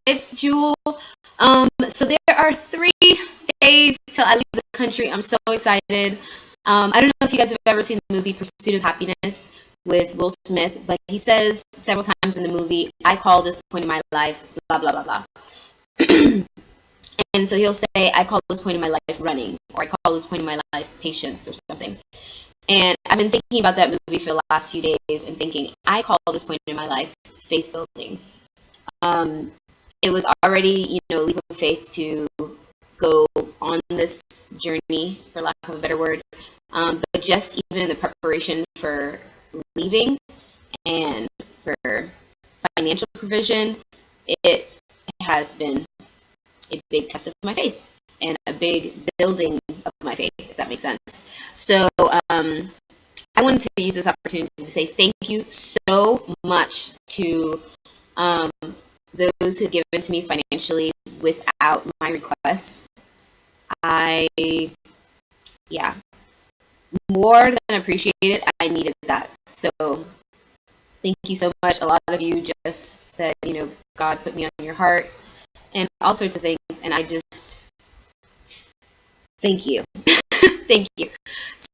it's Jewel. So there are 3 days till I leave the country. I'm so excited. I don't know if you guys have ever seen the movie Pursuit of Happiness with Will Smith, but he says several times in the movie, I call this point in my life, blah, blah, blah, blah. And so he'll say, I call this point in my life running, or I call this point in my life patience, or something. And I've been thinking about that movie for the last few days and thinking, I call this point in my life faith building. It was already, a leap of faith to go on this journey, for lack of a better word. But just even in the preparation for leaving and for financial provision, it has been a big test of my faith and a big building of my faith, if that makes sense. So I wanted to use this opportunity to say thank you so much to those who've given to me financially without my request. More than appreciate it. I needed that. So thank you so much. A lot of you just said, God put me on your heart and all sorts of things. And I just thank you. Thank you.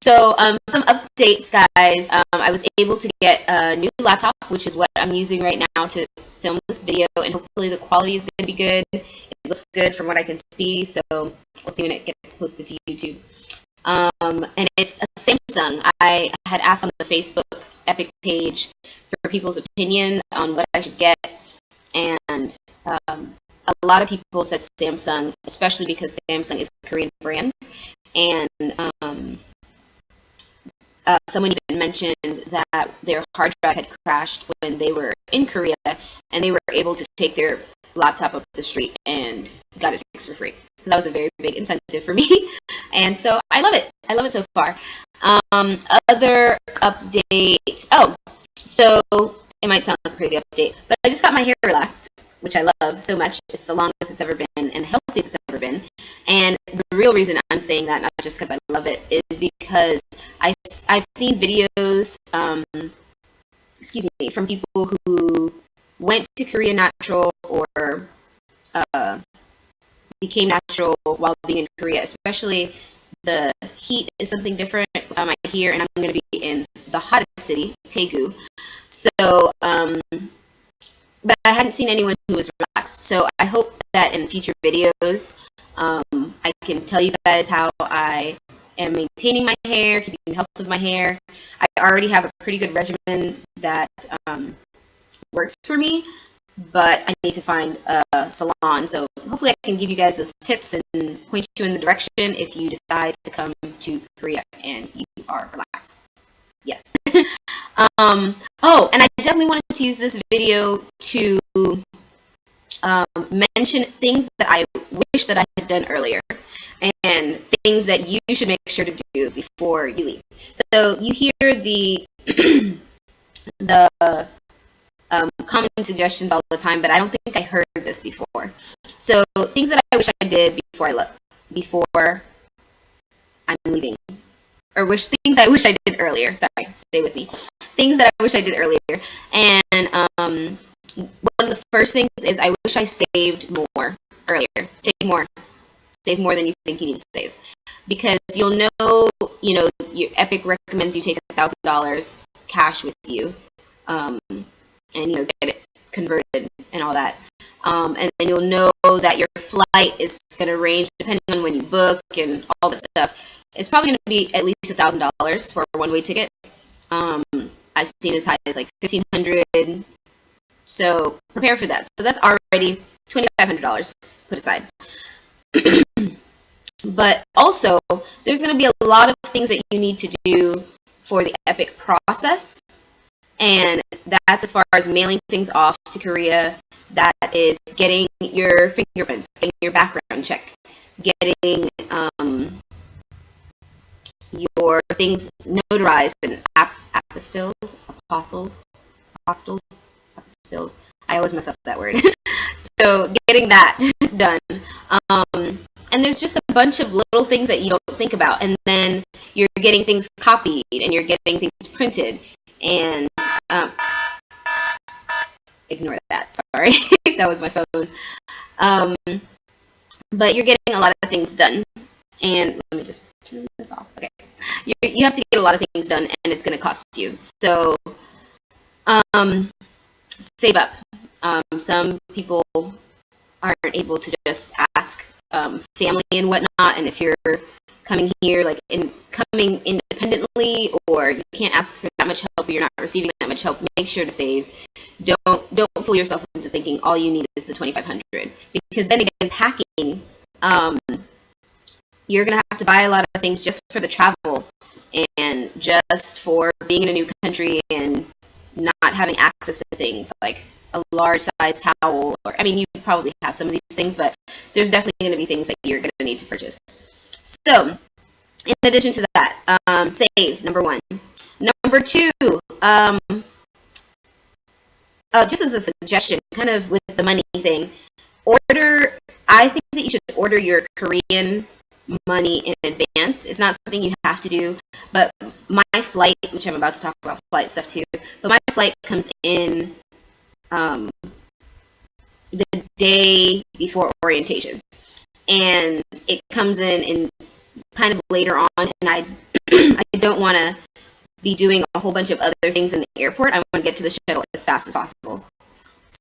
So some updates, guys. I was able to get a new laptop, which is what I'm using right now to film this video, and hopefully the quality is going to be good. It looks good from what I can see, so we'll see when it gets posted to YouTube. And it's a Samsung. I had asked on the Facebook Epic page for people's opinion on what I should get, and a lot of people said Samsung, especially because Samsung is a Korean brand. And someone even mentioned that their hard drive had crashed when they were in Korea, and they were able to take their laptop up the street and got it fixed for free. So that was a very big incentive for me. And so I love it. I love it so far. Other updates. Oh, so it might sound like a crazy update, but I just got my hair relaxed, which I love so much. It's the longest it's ever been and the healthiest it's ever been. And the real reason I'm saying that, not just because I love it, is because I've seen videos, from people who went to Korea natural or became natural while being in Korea. Especially the heat is something different here, and I'm going to be in the hottest city, Daegu. So, but I hadn't seen anyone who was relaxed. So I hope that in future videos, I can tell you guys how I am maintaining my hair, keeping health with my hair. I already have a pretty good regimen that works for me, but I need to find a salon. So hopefully I can give you guys those tips and point you in the direction if you decide to come to Korea and you are relaxed. Yes. And I definitely wanted to use this video to mention things that I wish that I had done earlier, and things that you should make sure to do before you leave. So you hear the common suggestions all the time, but I don't think I heard this before. So things that I wish I did before I'm leaving, or things I wish I did earlier. Sorry, stay with me. Things that I wish I did earlier, and one of the first things is I wish I saved more earlier. Save more than you think you need to save, because you'll know, your Epic recommends you take $1,000 cash with you, and get it converted and all that, and then you'll know that your flight is going to range, depending on when you book and all that stuff. It's probably going to be at least $1,000 for a one-way ticket. I've seen as high as like $1,500. So prepare for that. So that's already $2,500 put aside. But also, there's going to be a lot of things that you need to do for the Epic process. And that's as far as mailing things off to Korea. That is getting your fingerprints, getting your background check, getting your things notarized and apostilled. I always mess up that word. So getting that done. And there's just a bunch of little things that you don't think about. And then you're getting things copied and you're getting things printed. And ignore that. Sorry. That was my phone. Um, but you're getting a lot of things done. And let me just turn this off. Okay. You have to get a lot of things done, and it's going to cost you. So save up. Some people aren't able to just ask family and whatnot, and if you're coming here coming independently, or you can't ask for that much help, or you're not receiving that much help, make sure to save. Don't fool yourself into thinking all you need is the 2,500, because then again, packing, you're gonna have to buy a lot of things just for the travel and just for being in a new country and not having access to things like a large size towel, or I mean, you probably have some of these things, but there's definitely going to be things that you're going to need to purchase. So in addition to that, save, number one. Number two, just as a suggestion, kind of with the money thing, I think that you should order your Korean money in advance. It's not something you have to do, but my flight, which I'm about to talk about flight stuff too, but my flight comes in the day before orientation, and it comes in kind of later on, and I I don't want to be doing a whole bunch of other things in the airport. I want to get to the shuttle as fast as possible.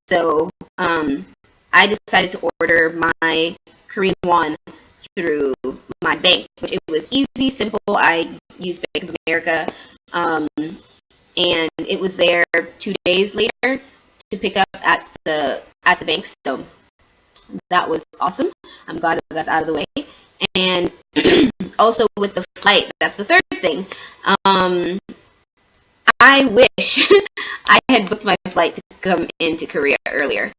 So I decided to order my Korean won through my bank, which it was easy, simple. I used Bank of America, and it was there 2 days later to pick up at the bank. So that was awesome. I'm glad that that's out of the way. And also with the flight, that's the third thing. I wish I had booked my flight to come into Korea earlier.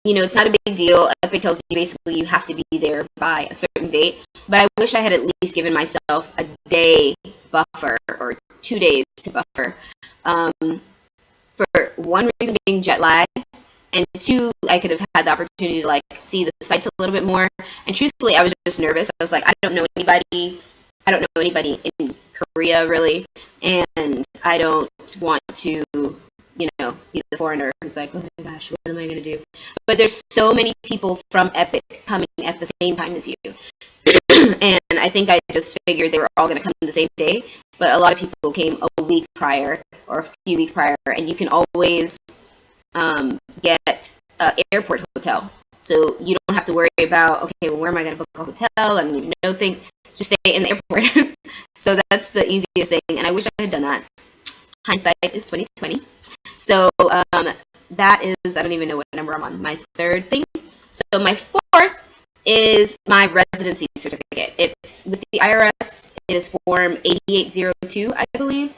It's not a big deal. Epic tells you basically you have to be there by a certain date, but I wish I had at least given myself a day buffer or 2 days to buffer. For one reason being jet lag, and two, I could have had the opportunity to see the sites a little bit more. And truthfully, I was just nervous. I was like, I don't know anybody in Korea really, and I don't want to, be the foreigner who's like, oh my gosh, what am I going to do? But there's so many people from Epic coming at the same time as you. And I think I just figured they were all going to come the same day, but a lot of people came a week prior or a few weeks prior, and you can always get an airport hotel. So you don't have to worry about, okay, well, where am I going to book a hotel? And just stay in the airport. So that's the easiest thing, and I wish I had done that. Hindsight is 2020. So that is, I don't even know what number I'm on, my third thing. So my fourth is my residency certificate. It's with the IRS. It is form 8802, I believe.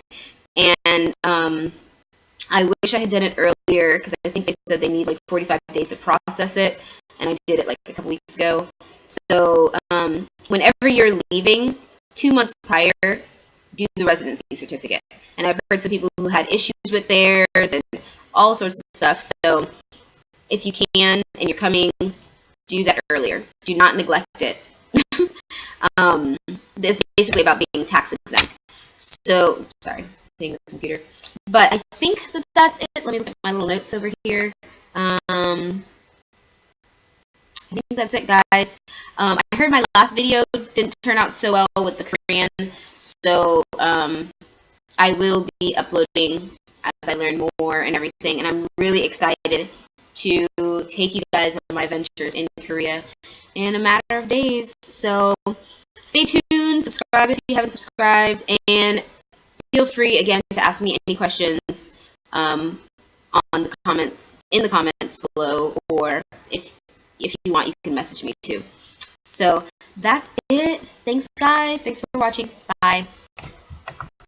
And I wish I had done it earlier, because I think they said they need 45 days to process it, and I did it a couple weeks ago. So whenever you're leaving, 2 months prior, do the residency certificate. And I've heard some people who had issues with theirs and all sorts of stuff. So if you can and you're coming, do that earlier. Do not neglect it. This is basically about being tax exempt. So, sorry, hitting the computer. But I think that's it. Let me look at my little notes over here. I think that's it, guys. I heard my last video didn't turn out so well with the Korean, so I will be uploading as I learn more and everything, and I'm really excited to take you guys on my ventures in Korea in a matter of days. So stay tuned, subscribe if you haven't subscribed, and feel free again to ask me any questions in the comments below, or if you want, you can message me too. So that's it. Thanks, guys. Thanks for watching. Bye.